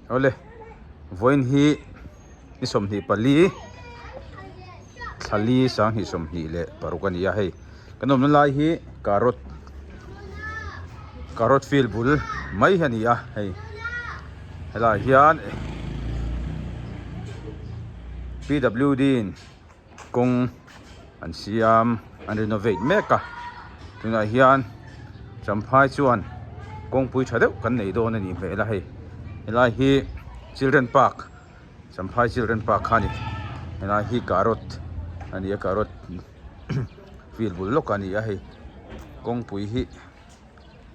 เอาเลยวันฮีนิสมฮีปลีทะลีสังฮิสมฮีเละปารุกันยาให้ขนมนั่นลายฮีการ์ดฟิลบุลไม่เห็นยาให้ลายฮีอัน PWD กงอันสยามอันรีโนเวทเมกะถึงลายฮีอันจำพายชวนกงปุยชาเดวกันในโดนนี่เปล่าให้ลายฮี Children Park จำพาย Children Park คันนี้ลายฮีการ์ดอันนี้การ์ดฟิลบุลล็อกอันนี้ให้กงปุยฮี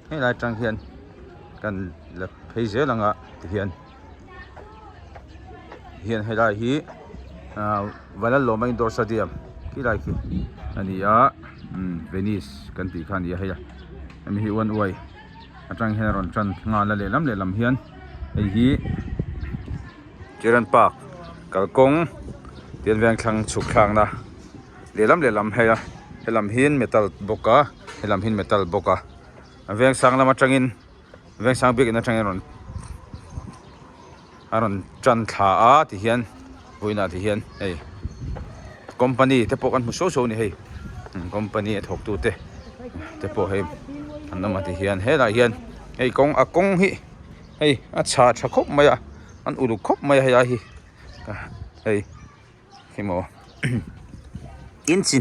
ให้ลายจังเฮียนกันละเพย์เจลังอ่ะเฮียนให้ลายฮีวันละโลมาอินดอร์สเตเดียมกี่ลายคีอันนี้เวนิสกันตีคันนี้ให้ละอันนี้วันอวยจังเฮียนรอนจันงานละเลลำเฮียนไอ้ฮีเจริญปากกะกงเตียนแวงคลังฉุกคลังนะเลลำให้ละให้ลำหินเมทัลบกะให้ลำหินเมทัลบกะเวียงสังละมาจังอินเวียงสังบิ๊กนะจังอินรอนจันทาอาที่เฮียนบุยนาที่เฮียนไอ้คอมพานีเทปกันมุโซโซนี่ให้คอมพานีถกตูเทปให้อันนั้นมาที่เฮียนเฮ้ละเฮียนไอ้กงอากงฮิไอ้อาชาชะคบมาอ่ะอันอุลุคบมาให้ฮิไอ้ฮิโมอินจิ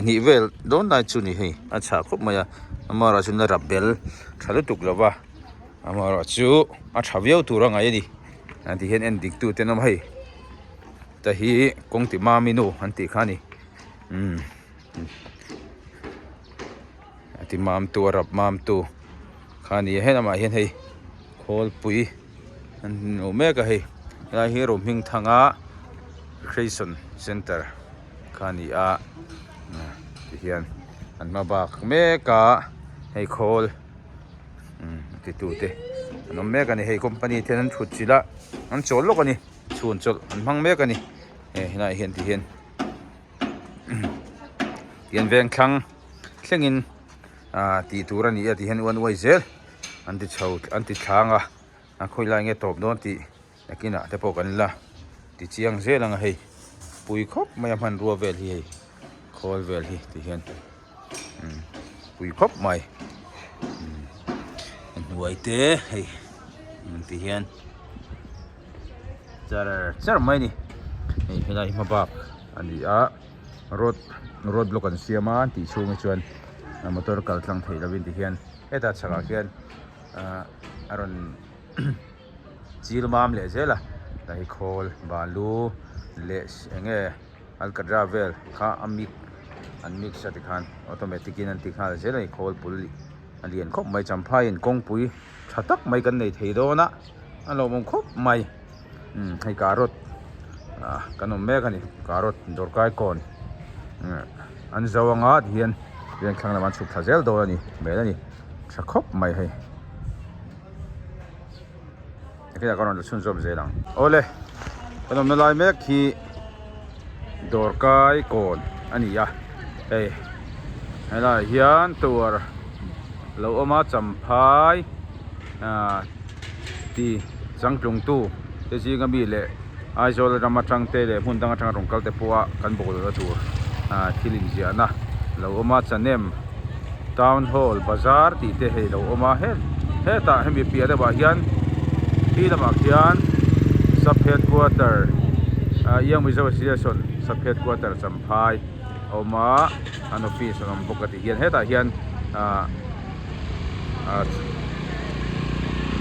นีเวลโดนได้ชุนี่ให้อาชาคบมาอ่ะอามาราชุนละรับเบลชาลุตุกละวะอามาราชูอาชาเวียวตัวรังไงดิอันที่เห็นเอ็นดิกตูเต็นน้ำให้แต่ฮีคงติมามิโนอันที่ข้านี่อันที่มามตัวรับมามตัวข้านี่เห็นอะไรเห็นให้โคลปุยอันโอเมก้าให้ลายฮีโร่มิงทังอาคริสันเซ็นเตอร์ข้านี่ที่เห็นอันมาบักเมกาให้โคลติดตัวเตะน้องเมกานี่ให้คอมพานีเทนันชุดสิละอันโจลกันนี่ชวนโจลอันมังเมกานี่น่าเห็นที่เห็นเห็นแวงคลังเสียงอินตีตัวนี่ที่เห็นวันไว้เซลอันที่เช่าอันที่ทางคุยลายเงี้ยตบโดนตีนักกินแต่พอกันละที่เชียงเซลังให้ปุยคบไม่ยอมรัวเวลีให้คอลเวลีที่เห็นปุยคบไม่ไว้เตะให้ที่เห็นจาร์ไม่นี่ให้ได้มาบักอันนี้รถบล็อกกันเสียมาที่ช่วงชวนมอเตอร์กัลตั้งไทยแล้ววินที่เห็นแต่ฉลาดเห็นอารมณ์จีลมามเลยใช่ละแต่ให้โคลบาลูเลสเองอัลคาดราเวลข้าอันมิกซ์ติขันออโตเมติกินันติขันใช่ละให้โคลปุลิอันเรียนครบไม่จำพายกงปุยชัดตักไม่กันในไทยโดนะอันเรามองครบไม่ให้การถกันนมแม่กันนี่การถดอร์กายก่อนอันจะว่างาเฮียนเรียนครั้งละมันสุกทัเซลโดนี่แม่นี่ชักครบไม่ให้แค่การนจะชุนจบเจรังโอเล่กันนมลายแม่ขี่ดอร์กายก่อนอันนี้ให้ละเฮียนตัวเราเอามาจำพายที่จังจงตู้เดี๋ยวสิ่งมีเลยไอโซลเรามาจังเตะเลยหุ่นตั้งจังรงกัลเตปัวกันบอกเลยตัวที่ลินเซียนะเราเอามาจะเนมทาวน์ฮอลล์บาซาร์ที่เตะให้เราเอามาเฮตาให้มีเปียได้บ้างยันที่ละมาเขียนซับเฮดควอเตอร์ยังไม่ใช่ว่าเสียส่วนซับเฮดควอเตอร์จำพายเอามาอันออฟฟิศเราปกติเฮียนเฮตาเฮียน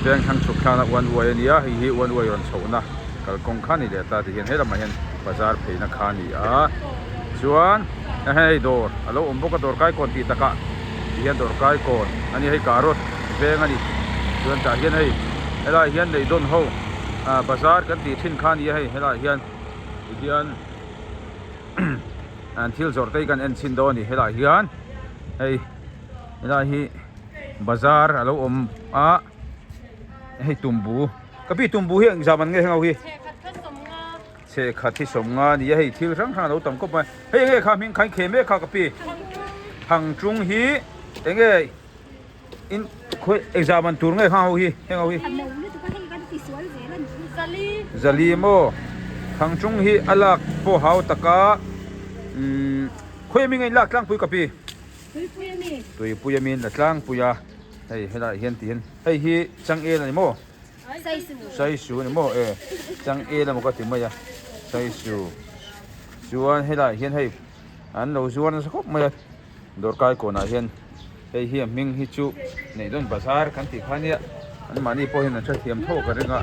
เรื่องทางสุขภาพวันวัยนี้ให้วันวัยวันศุกร์นะกับกองขันนี่เดี๋ยวตาที่เห็นให้เรามาเห็นบาซาร์เพย์นักขันนี่ส่วนให้ดอร์แล้วผมบอกว่าดอร์กายก่อนตีตะกะที่เห็นดอร์กายก่อนอันนี้ให้การถเวงอันนี้ส่วนจากเห็นให้เราเห็นในดอนโฮบาซาร์กันตีทิ้งขันนี่ให้เราเห็นอันที่จอดได้กันเอ็นซินโดนี่ให้เราเห็นให้เราเห็นบาซาร์แล้วให้ตุ่มบูกับพี่ตุ่มบูเฮียงจามันไงเฮาฮีเชขัดที่สมงานนี่ให้ที่ทั้งเราต่ำก็ไปเฮ้ยข้ามิงใครเขมเมฆข้ากับพี่ทางจุงฮีเองอิน khoi exam an tur ngai khau hi hengau hi anh đâu nữa tụi con thấy con thì suối dễ lên Zali zali mo thang chung hi alak po hau taka khoi mi ngai lak tlang pui kapi tụi pui mi tui puya min la tlang puya hei hela hian ti hian hei hi chang e ni mo sai su ni mo chang e la mo ka ti maya sai su chuan hela hian hei an lo zuan sa khop maya dor kai ko na hian hei hi ming hi chu nei don bazar kan ti khania an mani po hin an tha thiam tho ka ringa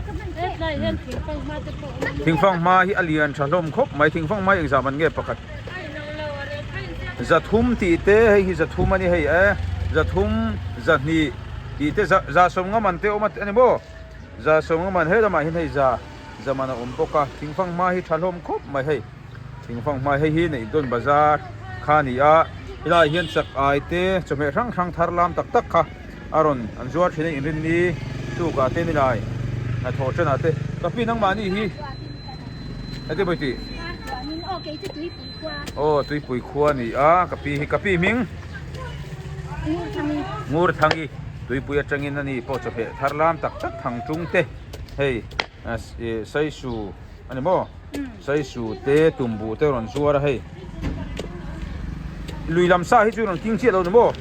thing phong ma hi alian thalom khop mai thing phong mai exam an nge pakhat zathum ti te hei hi zathum ani hei zathum zahni ti te za som nga man te omat ani bo za som nga man he da ma hin hei za zamana poka thing phong ma hi thalom khop mai hei thing phong mai hei hi nei don bazar khania ila hian chak ai te chome rang rang thar lam tak tak kha aron an zuar thine in rin ni tu ka te ni lai na tho chana te kapi nang mani hi ate boi ti mình ok chứ tụi pui qua o tui pui khua ni kapi ming ngur thangi tui pui atangin ani po chope thar lam tak tak thang chung te hei sai su ani mo sai su te tumbu te ron zuar hei lùi làm sao hết chuyện kinh chết đâu đúng không?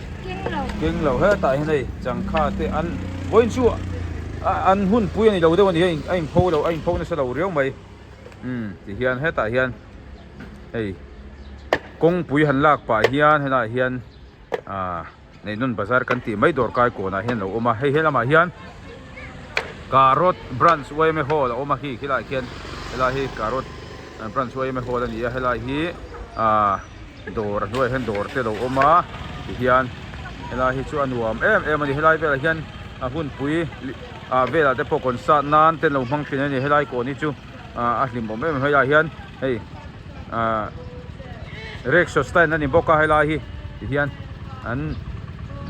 Kinh lâu hết tại này chẳng khá thế ăn quên chưa ăn hun bùi này đầu đâu này anh phô nó sẽ đầu riêu mày thì hiền hết tại hiền hey công bùi hành lạc bà hiền hay là hiền này nun bazar kan ti mấy đồ cái cổ này hiền lâu mà hay là mà hiền carrot branch way me ho là mà khi lại hiền là hi carrot branch way me ho là gì hay là hi door nuôi hen door te lo oma hian ela hi chu anuam em ani helai vela hian hun pui vela te pokon sa nan te lo mang thin ani helai ko ni chu hlim om em helai hian hei rickshaw stand ani boka helai hi hian an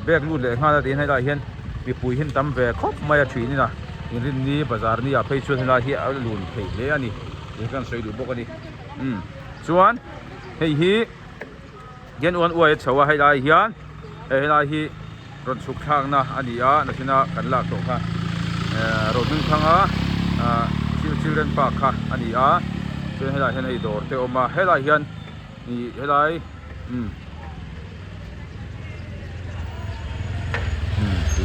bag lu le nga da helai hian mi pui hin tam ve khop mai a thini na in rin ni bazar ni a phei chu helai hi a lun phei le ani hi kan soi du bok ani chuan hei hi gen uan uai chawa hai lai hian he lai hi ron suk thang na ani a na sina kan lak to kha ron ning thanga children park kha ani a chen he lai hian ei dor te oma he lai hian ni he lai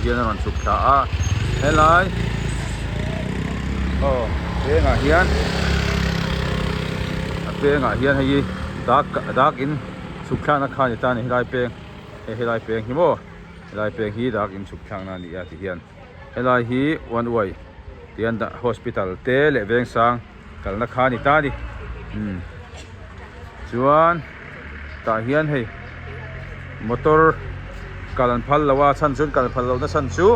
hian ron suk tha a he lai te nga hian hei dak in sukkhang na khani ta ni helai peng hi mo helai peng hi dak in sukkhang na ni a ti hian helai hi one way tian da hospital te le veng sang kal na khani ta ni chuan ta hian hei motor kalan phal lawa chan chun kal phal lo na san chu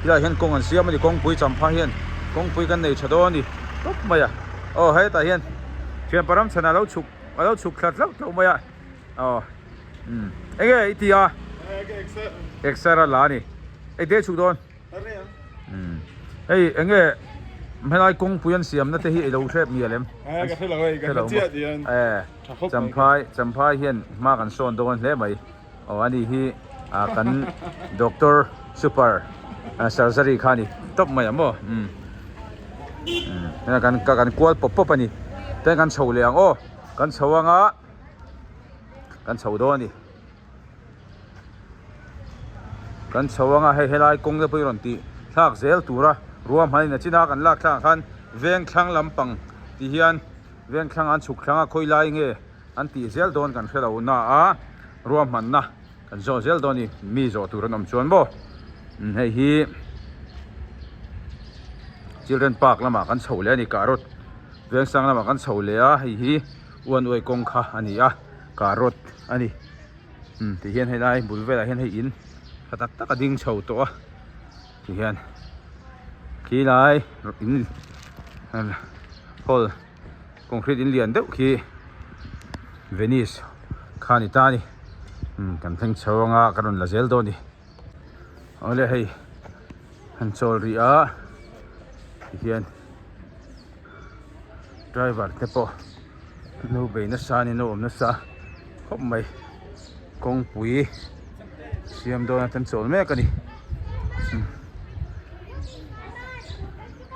ila hian kong an siam ani kong pui champha hian kong pui kan nei chado ni top maya hei ta hian thiam param chana lo chuk thlat lo to maya ege itia extra la ni ege chu don ei enge melai kong puyan siam na te hi lo thep mi alem ga thela ngai ga chia dian champhai hian ma kan son don hle mai ani hi kan doctor super surgery khani top mai amo na kan kwal pop ani te kan chho leang kan chhawanga kan chho do ni kan chhawanga helai kong de pui ron ti thak zel tura ruam hai na china kan lak thang khan veng thlang lampang ti hian veng thlang an chuk thlanga khoi lai nge an ti zel don kan khelo na ruam man na kan zo zel don ni mi zo turan om chuan bo hei hi children park lama kan chho le ni carrot veng sang lama kan chho le a hei hi uan oi kong kha ani a carrot ani ti hian helai bul vela hian hei in khatak tak ading chho to a ti hian khi lai in hol concrete in lian deuh khi venice khani ta ni kan theng chhawanga karon la zel do ni ole hei han chol ri a ti hian driver te po no be na sa ni no om na sa khop mai kong pui siam do na tan chol me ka ni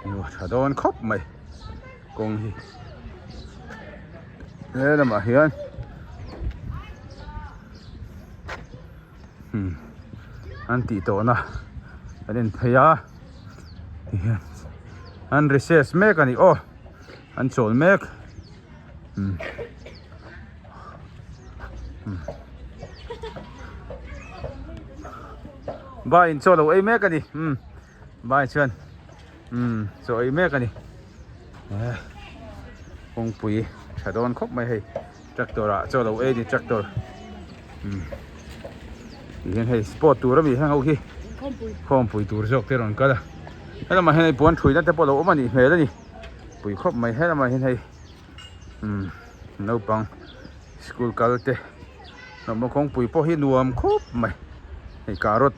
อยู่ถ้าโดนครบไหมกงฮีแล้วมาเฮียนอันตีโตนะอันนี้พยาเฮียนอันรีเซสเมกอันนี้โออันโซลเมกบ้านโซลเอาไอ้เมกอันนี้บ้านเชิญโซลไอ้เมกอันนี้คงปุ๋ยถ้าโดนครบไม่ให้จักตัวละโซลเอาไอ้ดิจักตัวเห็นให้สปอร์ตตัวแล้วมีให้เอาขี้ข้อมปุ๋ยตัวจอกเท่านั้นก็ได้ให้เรามาให้ในปวนถุยนั่นแต่พอเราเอามานี่เห็นแล้วนี่ปุ๋ยครบไม่ให้เรามาเห็นให้เราปังสกูลกัลเตะเรามาคงปุ๋ยพอให้นวมครบไม่ให้การถ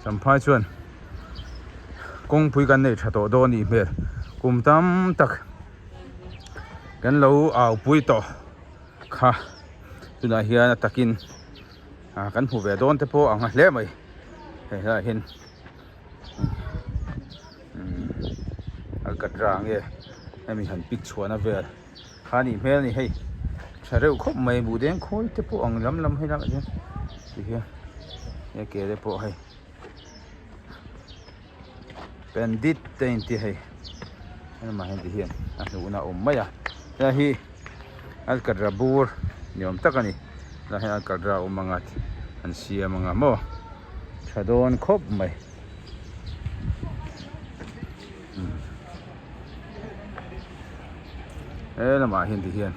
สัมภาษณ์ชวนคงปุ๋ยกันเนี่ยถ้าตัวโดนนี่เมื่อกุมตั้มตักกันเราเอาปุ๋ยต่อค่ะตุนอาเฮียนตะกินกันผู้เวดโดนแต่พอเอาเละไหมเห็นกระดางให้มีหันปิกชวนนะเวลขานี่เมลนี่ให้ใช้เร็วครบไม่บูเด้งค่อยแต่พออังลำให้ลำเนี่ยดีเฮียเนี่ยเกลี่ยพอให้เป็นดิดเต็มที่ให้มาให้ดีเฮียดูน่าอมไหมอ่ะแล้วฮีอัลกระดาบูร์เนี่ยมตะกันนี่แล้วให้อัลกระดาอมมังงัดอันเสียมังงะโม่ถ้าโดนครบไหมแล้วมาเห็นที่เห็น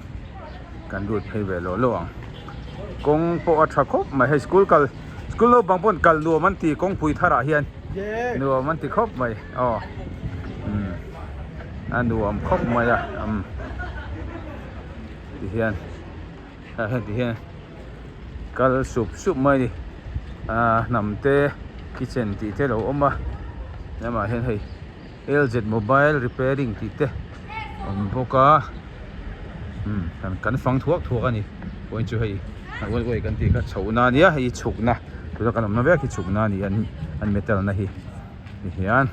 การดูดให้เวลาหลวงกงปอชักครบไม่ให้สกูลเราบางคนกัลนัวมันตีกงปุยทาระเฮียนนัวมันตีครบไหมอ๋ออันนัวมันครบไหมอ่ะที่เห็นที่เห็นกัลสุบไหมดินำเตะคิทเช่นตีเตะเราอมมาแล้วมาเห็นให้ LZ Mobile Repairing ตีเตะพวกกันฟังทั่วกันนี่วันจุให้วันกันที่ก็ชาวนาเนี่ยให้ฉุกนะตัวกันมันเวกที่ฉุกนานี่อันเมทัลนะฮีเฮียน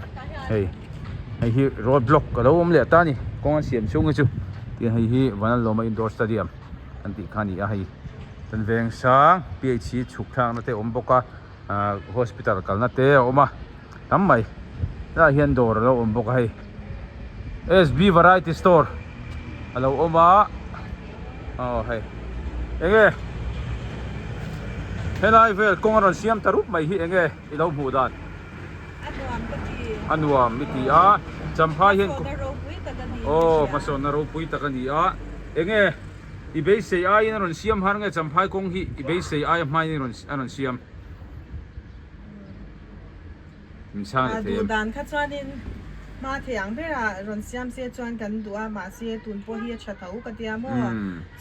ให้ฮีโรดบล็อกก็เราเลี้ยตานี่กองเสียมช่วงกันจู่ที่ให้ฮีวันลงมาอินดอร์สเตเดียมอันที่ข้านี่ให้ตันเวงช้าง PH ฉุกทางนั่นเตะพวกฮอสพิทอลกันนั่นเตะมาทำไมแล้วเฮียนดอร์เราพวกให้ SB Variety Store Hello Oma hey enge helai vel kongaron siam tarup mai hi enge ilo mudan anuam miti a champhai hen mason na ro pui takani a enge ibei sei ai na ron siam har nge champhai kong hi ibei sei ai mai ni ron anon siam misang du dan kha chuaninมาเถียงเพื่อรอนเสียมเสียจวนกันตัวมาเสียตุนพวกเฮียชัดเท้ากันเดียมั่ว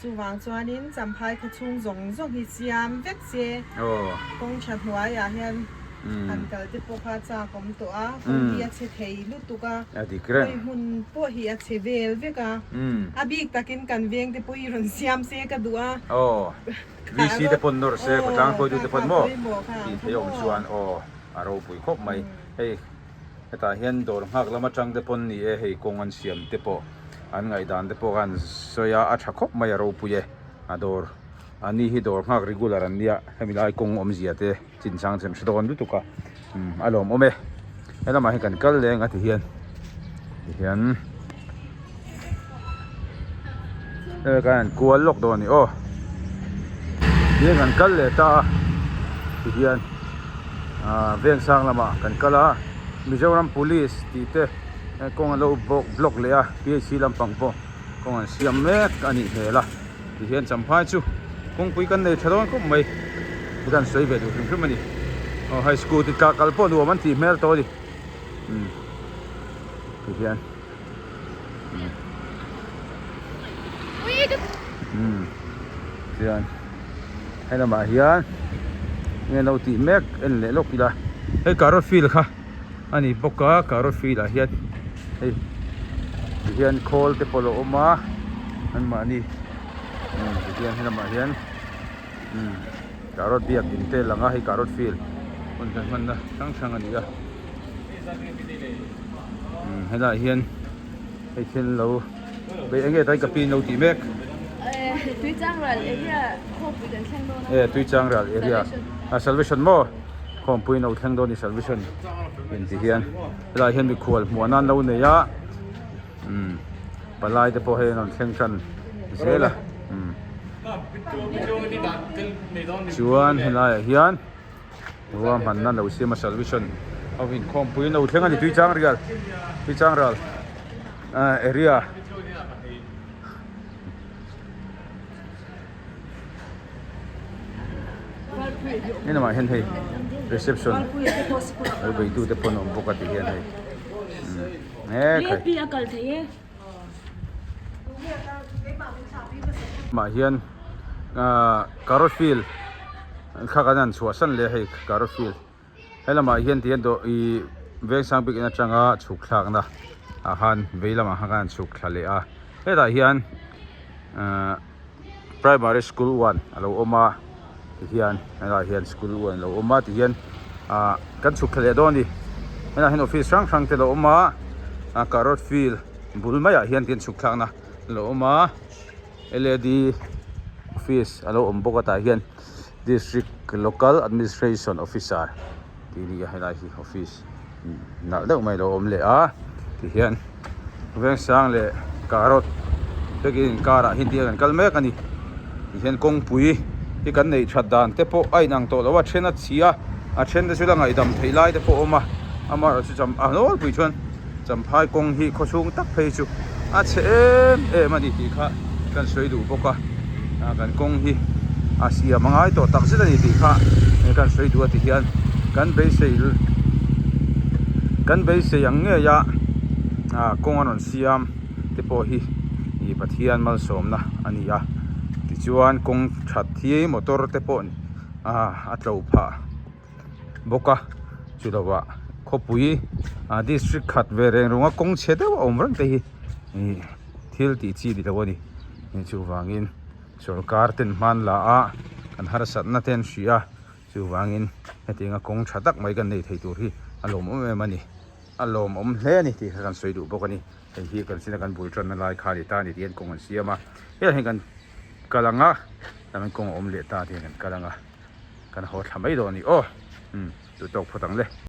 จู่วางจวนนี้จำพายขชุ่งส่งฮิเสียมเวกเสียกงชัดหัวอย่างเงี้ยอันเกิดที่พวกพระเจ้าของตัวพวกเฮียเชเทยลุตุกะไปหุ่นพวกเฮียเชเวลเวกะอาบิกตะกินกันเวียงที่พวกรอนเสียมเสียกันตัววิซีแต่ปนนรเสกทางพวกดูแต่ปนโม่ที่เที่ยวชวนอารมณ์ปุยครบไหมแต่เห็นโดนหักแล้วมาจังเดปนนี่ให้กงอันเสียมเดปอันไงดันเดปกันสยาอัชคบไม่รู้ปุยดอร์อันนี้ฮิดอร์หัก regular อันเนี้ยให้มีลายกงอมเสียเตจินช่างเซมสโดนดูตุกะอารมณ์โอเมแล้วมาให้กันกัลเลงที่เห็นกันกวนลกโดนนี่โอ้เรื่องกันกัลเลตาที่เห็นเวียงสร้างละมากันกัลละMizoram Police tite kong lo block le a PHC lampang po kong siam mek ani hela ti hian champhai chu kong pui kan nei thadon ko mai bukan soi ve du thum mani high school ti ka kalpo nu man ti mel to di ti hian hian hay là mà hian nghe lâu ti mek en le lok ila hey carrot field khaอันนี้ปกติการถไฟละเฮียนเฮียนโคลเตปโลอมาอันมานี่เฮียนให้ละมาเฮียนการถเบียกดินเตลังให้การถไฟคนกันมันนะทั้งอันนี้อ่ะ hay là hiền hay thiên lâu bây anh nghe tới cặp pin lâu tí mét tuy trang rồi area không bị đánh sang đâu tuy trang rồi area salvation mo không pui lâu thang đâu đi salvation hiện thì hiền hay là hiền bị khuẩn mùa nan lâu này á bà lai để po hay nó thang chân dễ là chuan hay là hiền đúng mình nan lâu xem mà salvation ở bên không pui lâu thang anh tuy trang rồi areaนี่นะมาเห็นให้ reception ไปดูแต่พนมปกติเห็นให้เนี่ยใคร พี่ก็เทมาเห็นcarrot field ข้ากันนั่นชัวสันเลยให้ carrot field ให้ละมาเห็นที่เห็นตัวอีเวกสังปิกนัดจังอ่ะฉุกขลักนะอาหารเวลามาหากันฉุกขลักเลยเฮ้ยแต่เห็นprimary school 1เราออกมาที่เห็นเราเห็น school 1เราออกมาที่เห็นกันฉุกขลักโดนดิเราเห็นออฟฟิศช่างที่เราออกมาcarrot field บุลไม่อยากเห็นที่ฉุกขลักนะเราออกมา LED office เราออกมาก็ที่เห็น district local administration officer ที่นี่ให้ได้ที่ office นั่นเรื่องไม่เราอมเลยที่เห็นเรื่องสร้างเลยcarrot เด็กอินการะหินที่กันกัลเมกันนี่ที่เห็นกงปุยที่กันในชัดดานเทปไอ้นางโตแล้วว่าเช่นนั้นเสียเช่นนั้นสุดละไงดำไทยไล่เทปออกมาเราจะจำโน้ตปุยชวนจำพายกงฮีข้อสูงตักเพยจูเช่นมันดีค่ะกันสวยดูปกกันกงฮีเสียมังไงตัวตักสิได้ดีค่ะกันสวยดูที่เห็นกันเบสยังเงี้ยกงอันนั้นเสียมเทปฮีอีปัทยันมาสมนะอันนี้ที่จวนกงชัดที่มอเตอร์เทปนอัตราอุปาบกจุดว่าขบุยดิสทริกขัดเวรรงว่ากงเชดว่าอมรันเตhiทิลตีจีดีแล้วนี่จูวางินสุรการเต็นมันละกันหาสัตนัดเต็นชีจูวางินเฮติงกงชัดตักไม่กันในไทยตัวที่อารมณ์มันนี่อารมณ์เล่นี่ที่กันสวยดูบกนี่ไอ้ที่กันสินะกันบุญจันทร์ลายคาดิตานี่ที่เห็นกงเสียมาเห็นกันกำลังแต่มันกงเลตาที่กันกำลังกันหัวทำไม่โดนนี่ตัวตกพอตั้งเลย